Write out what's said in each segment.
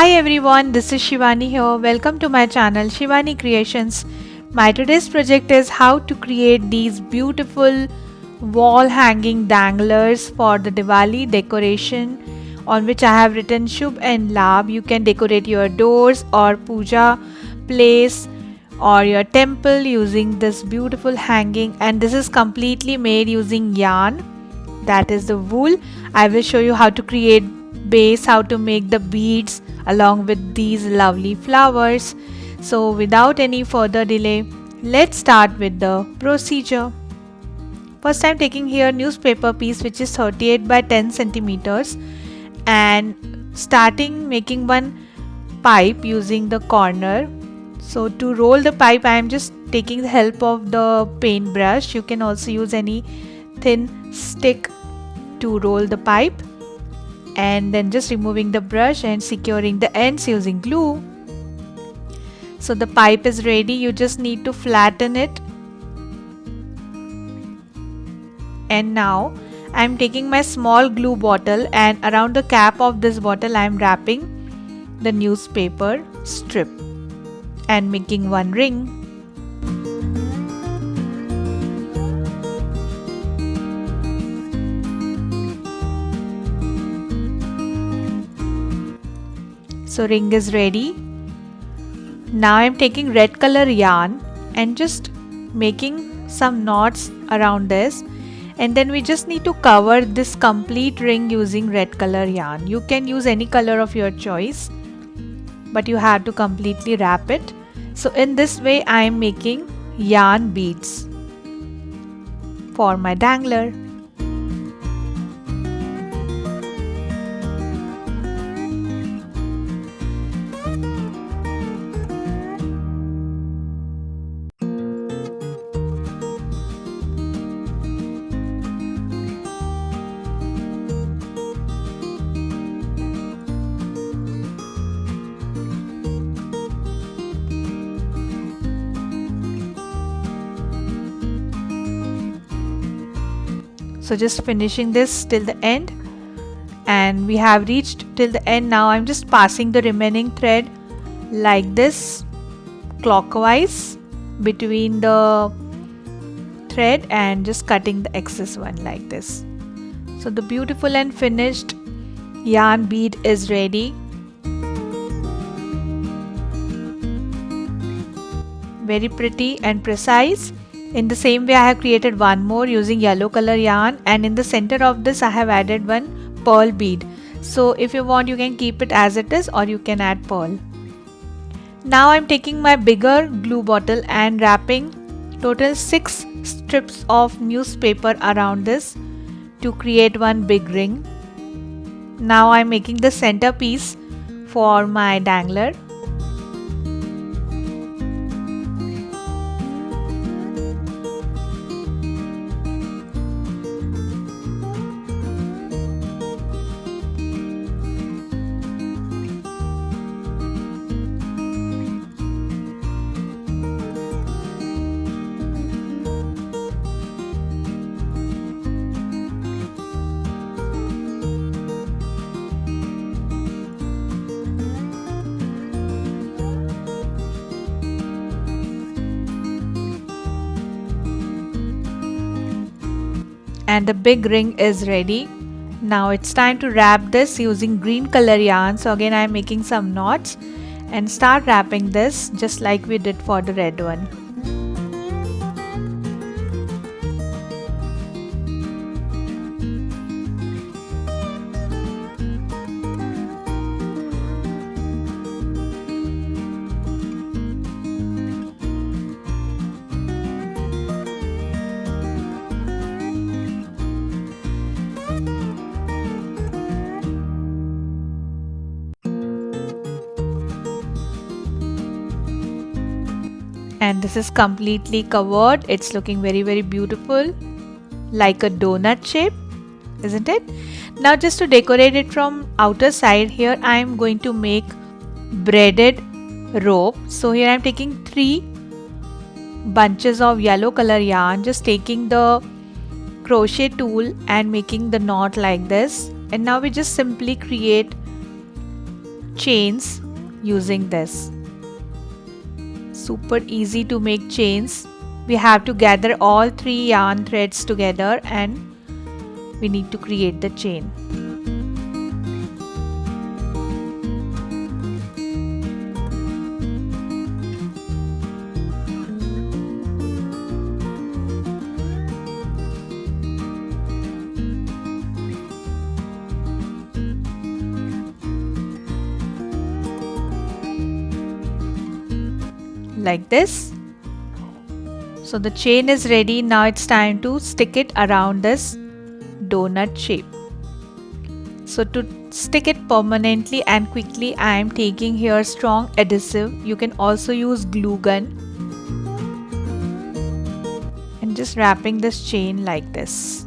Hi everyone, this is Shivani here. Welcome to my channel Shivani Creations. My today's project is how to create these beautiful wall hanging danglers for the Diwali decoration, on which I have written Shubh and Labh. You can decorate your doors or puja place or your temple using this beautiful hanging, and this is completely made using yarn, that is the wool. I will show you how to create base, how to make the beads along with these lovely flowers. So without any further delay, let's start with the procedure. First, I'm taking here newspaper piece which is 38 by 10 centimeters and starting making one pipe using the corner. So to roll the pipe, I am just taking the help of the paintbrush. You can also use any thin stick to roll the pipe, and then just removing the brush and securing the ends using glue. So the pipe is ready. You just need to flatten it. And now I'm taking my small glue bottle, and around the cap of this bottle I'm wrapping the newspaper strip and making one ring. So ring is ready. Now I am taking red color yarn and just making some knots around this, and then we just need to cover this complete ring using red color yarn. You can use any color of your choice, but you have to completely wrap it. So in this way I am making yarn beads for my dangler. So just finishing this till the end, and we have reached till the end. Now I'm just passing the remaining thread like this clockwise between the thread and just cutting the excess one like this. So the beautiful and finished yarn bead is ready. Very pretty and precise. In the same way I have created one more using yellow color yarn, and in the center of this I have added one pearl bead. So if you want, you can keep it as it is or you can add pearl. Now I'm taking my bigger glue bottle and wrapping total 6 strips of newspaper around this to create one big ring. Now I'm making the centerpiece for my dangler. And the big ring is ready. Now it's time to wrap this using green color yarn. So again I am making some knots and start wrapping this just like we did for the red one. And this is completely covered. It's looking very beautiful, like a donut shape, isn't it? Now just to decorate it from outer side, here I am going to make braided rope. So here I am taking 3 bunches of yellow color yarn, just taking the crochet tool and making the knot like this, and now we just simply create chains using this. Super easy to make chains. We have to gather all 3 yarn threads together and we need to create the chain. Like this. So the chain is ready. Now it's time to stick it around this donut shape. So to stick it permanently and quickly, I am taking here strong adhesive. You can also use glue gun and just wrapping this chain like this.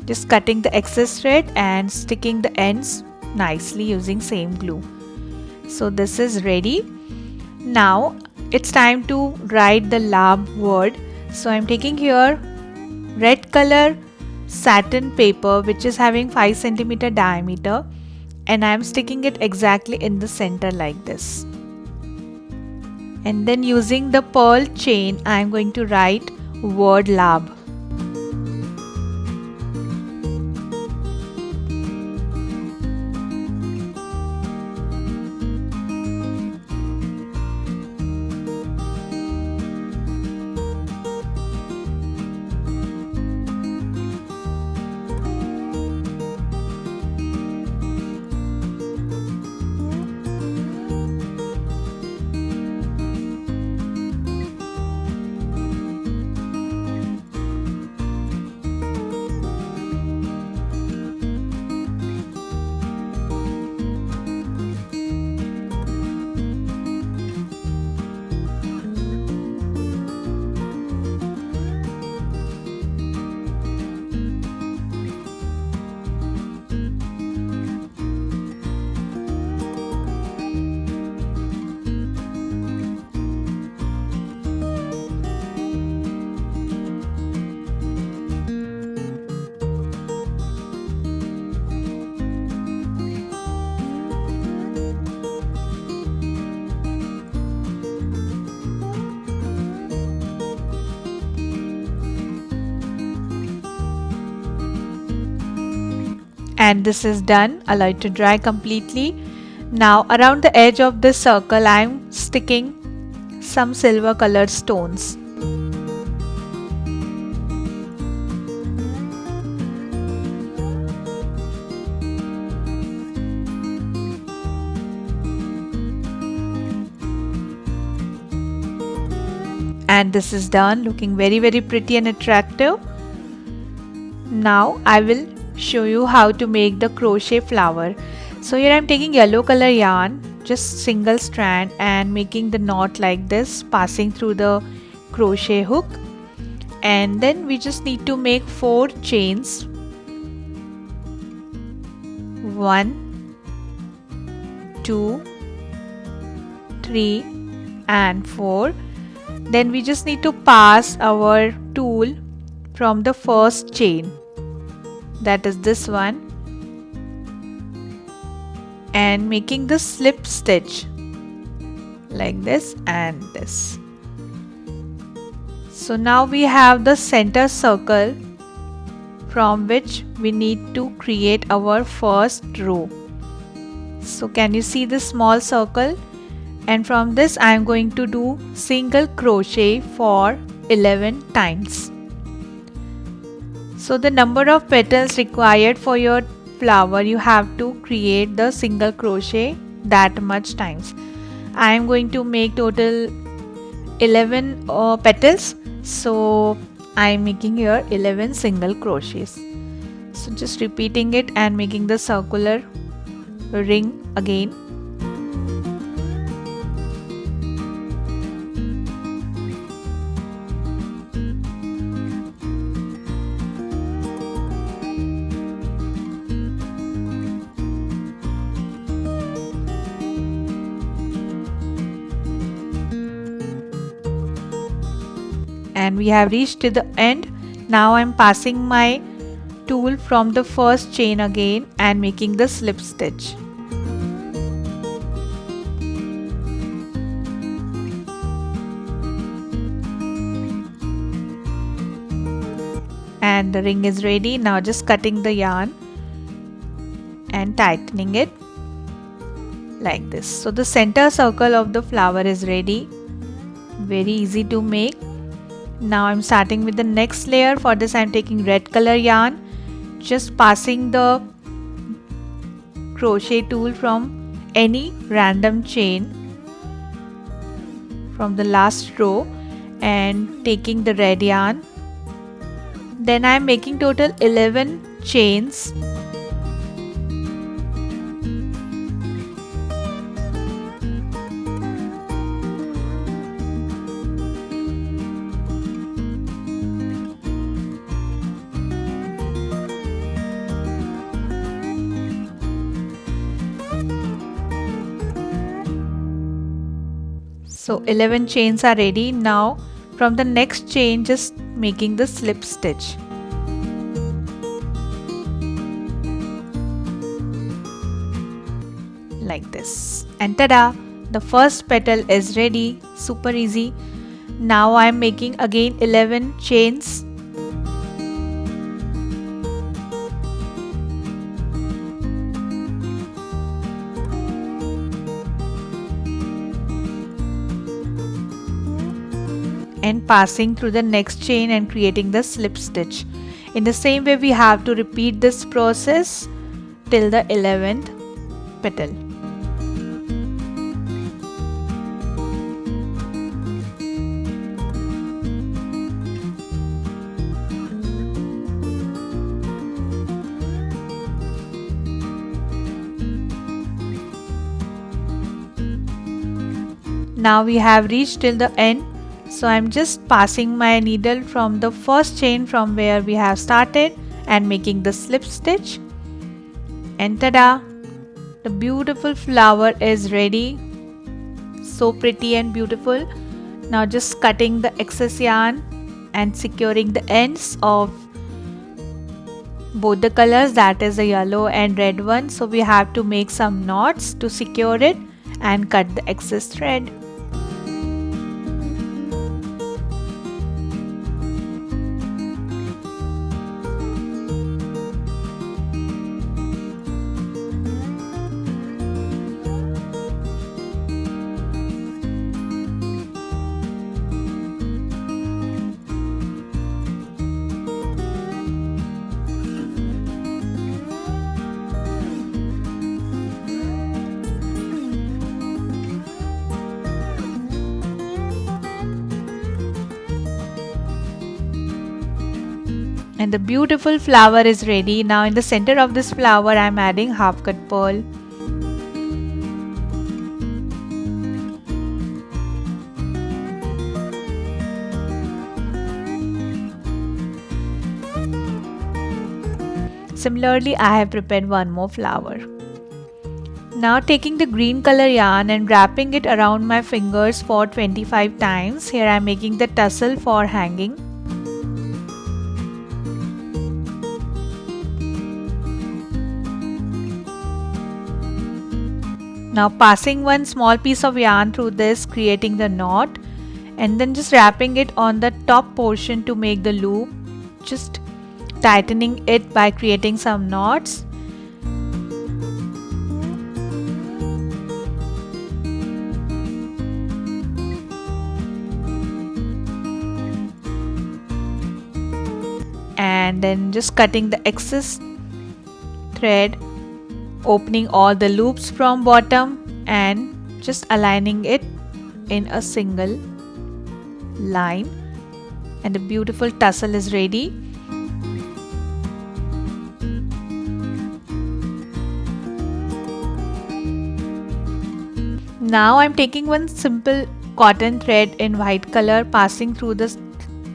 Just cutting the excess thread and sticking the ends nicely using same glue. So this is ready. Now it's time to write the Labh word. So I'm taking here red color satin paper which is having 5 cm diameter and I'm sticking it exactly in the center like this. And then using the pearl chain I'm going to write word Labh. And this is done. Allow it to dry completely. Now around the edge of this circle I am sticking some silver colored stones. And this is done, looking very pretty and attractive. Now I will show you how to make the crochet flower. So here I am taking yellow color yarn, just single strand, and making the knot like this, passing through the crochet hook, and then we just need to make 4 chains. 1, 2, 3 and 4. Then we just need to pass our tool from the first chain, that is this one, and making the slip stitch like this and this. So now we have the center circle from which we need to create our first row. So can you see this small circle? And from this I am going to do single crochet for 11 times. So the number of petals required for your flower, you have to create the single crochet that much times. I am going to make total 11 petals, so I'm making here 11 single crochets. So just repeating it and making the circular ring again. And we have reached to the end. Now I'm passing my tool from the first chain again and making the slip stitch. And the ring is ready. Now just cutting the yarn and tightening it like this. So the center circle of the flower is ready. Very easy to make. Now I'm starting with the next layer. For this I'm taking red color yarn, just passing the crochet tool from any random chain from the last row and taking the red yarn. Then I'm making total 11 chains. So 11 chains are ready. Now from the next chain just making the slip stitch. Like this. And tada! The first petal is ready. Super easy. Now I am making again 11 chains. And passing through the next chain and creating the slip stitch. In the same way we have to repeat this process till the 11th petal. Now we have reached till the end. So I'm just passing my needle from the first chain from where we have started and making the slip stitch. And tada! The beautiful flower is ready. So pretty and beautiful. Now just cutting the excess yarn and securing the ends of both the colors, that is the yellow and red one. So we have to make some knots to secure it and cut the excess thread. And the beautiful flower is ready. Now in the center of this flower I am adding half cut pearl. Similarly I have prepared one more flower. Now taking the green color yarn and wrapping it around my fingers for 25 times. Here I am making the tassel for hanging. Now passing one small piece of yarn through this, creating the knot, and then just wrapping it on the top portion to make the loop, just tightening it by creating some knots. And then just cutting the excess thread, opening all the loops from bottom and just aligning it in a single line, and the beautiful tassel is ready. Now I'm taking one simple cotton thread in white color, passing through the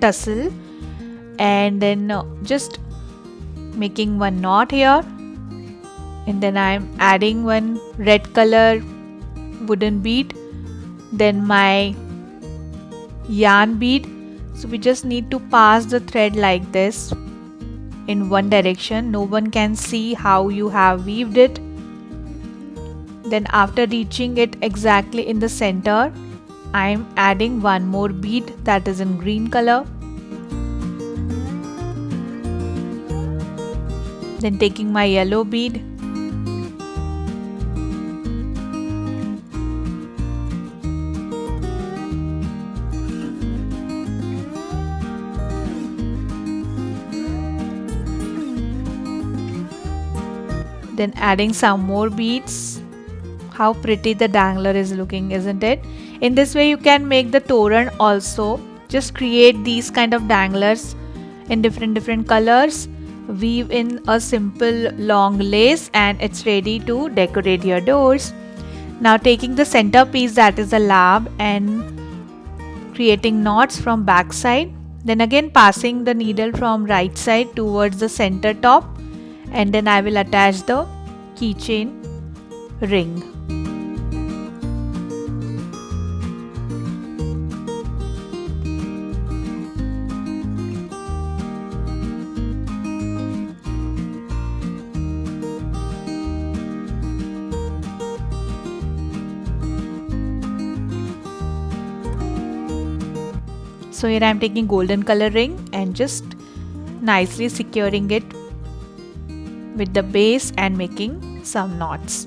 tassel, and then just making one knot here, and then I'm adding one red color wooden bead, then my yarn bead. So we just need to pass the thread like this in one direction. No one can see how you have weaved it. Then after reaching it exactly in the center, I am adding one more bead that is in green color. Then taking my yellow bead, then adding some more beads. How pretty the dangler is looking, isn't it? In this way you can make the toran also. Just create these kind of danglers in different colors, weave in a simple long lace, and it's ready to decorate your doors. Now taking the center piece, that is a lab, and creating knots from back side, then again passing the needle from right side towards the center top, and then I will attach the keychain ring. So here I am taking golden color ring and just nicely securing it with the base and making some knots.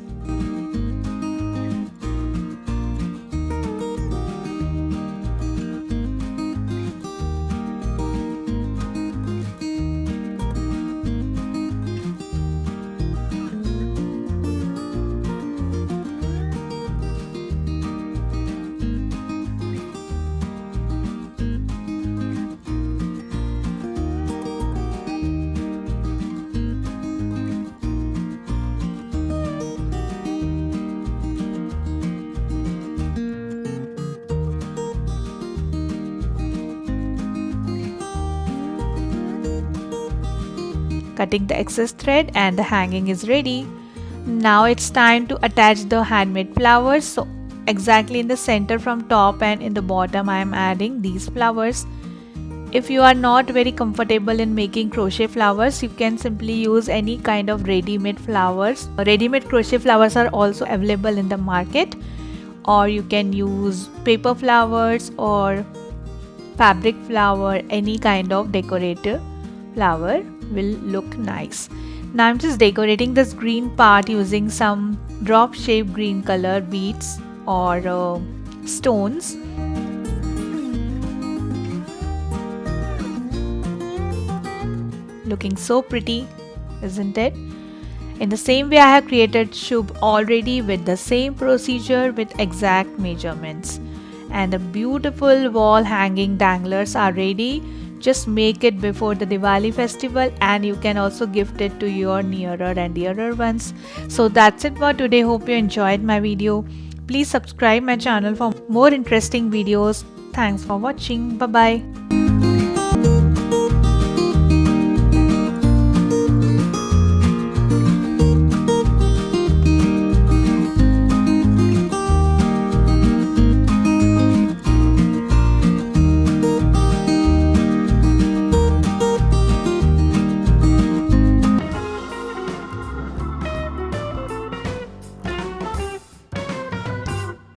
Cutting the excess thread and the hanging is ready. Now it's time to attach the handmade flowers. So exactly in the center from top and in the bottom I am adding these flowers. If you are not very comfortable in making crochet flowers, you can simply use any kind of ready-made flowers. Ready-made crochet flowers are also available in the market, or you can use paper flowers or fabric flower. Any kind of decorative flower will look nice. Now I'm just decorating this green part using some drop shaped green color beads or stones. Looking so pretty, isn't it? In the same way I have created Shubh already with the same procedure with exact measurements. And the beautiful wall hanging danglers are ready. Just make it before the Diwali festival, and you can also gift it to your nearer and dearer ones. So that's it for today. Hope you enjoyed my video. Please subscribe my channel for more interesting videos. Thanks for watching. Bye bye.